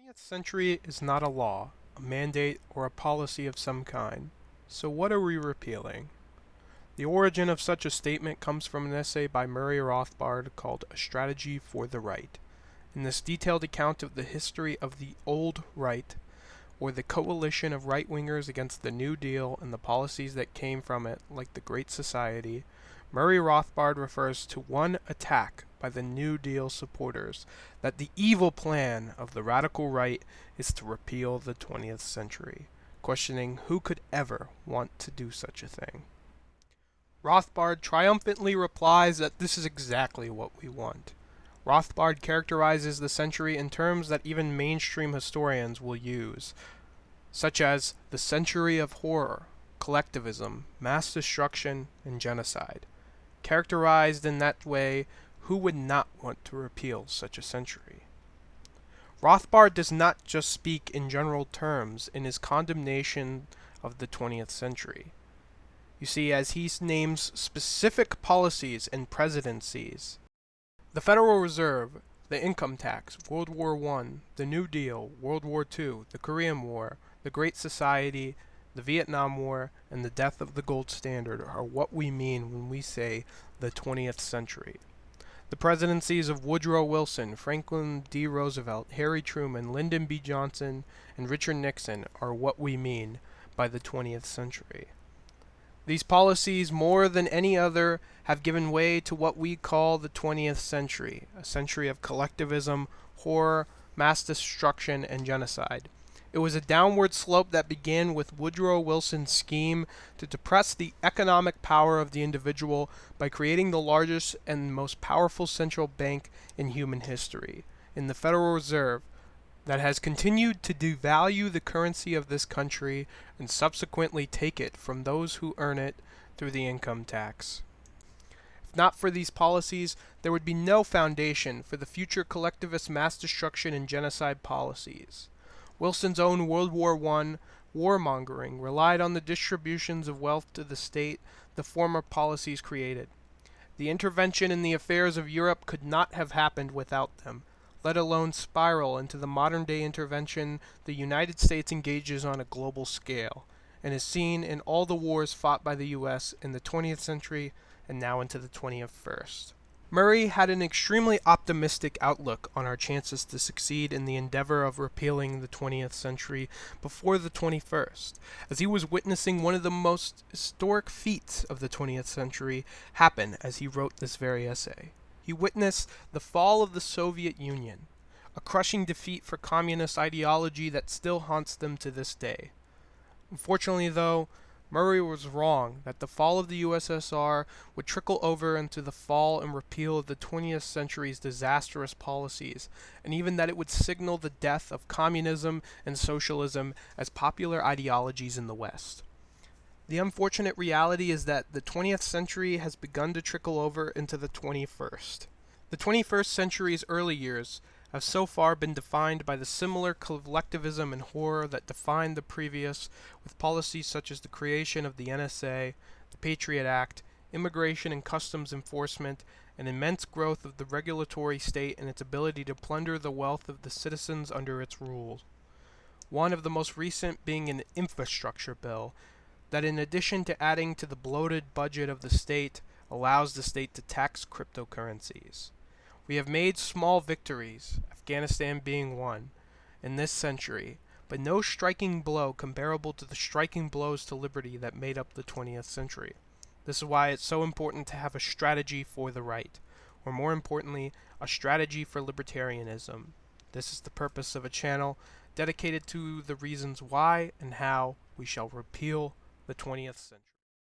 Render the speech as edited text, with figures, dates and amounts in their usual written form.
20th century is not a law, a mandate, or a policy of some kind. So what are we repealing? The origin of such a statement comes from an essay by Murray Rothbard called A Strategy for the Right. In this detailed account of the history of the Old Right, or the coalition of right-wingers against the New Deal and the policies that came from it, like the Great Society, Murray Rothbard refers to one attack by the New Deal supporters that the evil plan of the radical right is to repeal the 20th century, questioning who could ever want to do such a thing. Rothbard triumphantly replies that this is exactly what we want. Rothbard characterizes the century in terms that even mainstream historians will use, such as the century of horror, collectivism, mass destruction, and genocide. Characterized in that way, who would not want to repeal such a century? Rothbard does not just speak in general terms in his condemnation of the 20th century. You see, as he names specific policies and presidencies, the Federal Reserve, the income tax, World War I, the New Deal, World War II, the Korean War, the Great Society, the Vietnam War, and the death of the gold standard are what we mean when we say the 20th century. The presidencies of Woodrow Wilson, Franklin D. Roosevelt, Harry Truman, Lyndon B. Johnson, and Richard Nixon are what we mean by the 20th century. These policies, more than any other, have given way to what we call the 20th century, a century of collectivism, horror, mass destruction, and genocide. It was a downward slope that began with Woodrow Wilson's scheme to depress the economic power of the individual by creating the largest and most powerful central bank in human history, in the Federal Reserve, that has continued to devalue the currency of this country and subsequently take it from those who earn it through the income tax. If not for these policies, there would be no foundation for the future collectivist mass destruction and genocide policies. Wilson's own World War I warmongering relied on the distributions of wealth to the state the former policies created. The intervention in the affairs of Europe could not have happened without them, let alone spiral into the modern-day intervention the United States engages on a global scale, and is seen in all the wars fought by the U.S. in the 20th century and now into the 21st. Murray had an extremely optimistic outlook on our chances to succeed in the endeavor of repealing the 20th century before the 21st, as he was witnessing one of the most historic feats of the 20th century happen as he wrote this very essay. He witnessed the fall of the Soviet Union, a crushing defeat for communist ideology that still haunts them to this day. Unfortunately, though, Murray was wrong that the fall of the USSR would trickle over into the fall and repeal of the 20th century's disastrous policies, and even that it would signal the death of communism and socialism as popular ideologies in the West. The unfortunate reality is that the 20th century has begun to trickle over into the 21st. The 21st century's early years have so far been defined by the similar collectivism and horror that defined the previous, with policies such as the creation of the NSA, the Patriot Act, immigration and customs enforcement, and immense growth of the regulatory state and its ability to plunder the wealth of the citizens under its rule. One of the most recent being an infrastructure bill that, in addition to adding to the bloated budget of the state, allows the state to tax cryptocurrencies. We have made small victories, Afghanistan being one, in this century, but no striking blow comparable to the striking blows to liberty that made up the 20th century. This is why it's so important to have a strategy for the right, or more importantly, a strategy for libertarianism. This is the purpose of a channel dedicated to the reasons why and how we shall repeal the 20th century.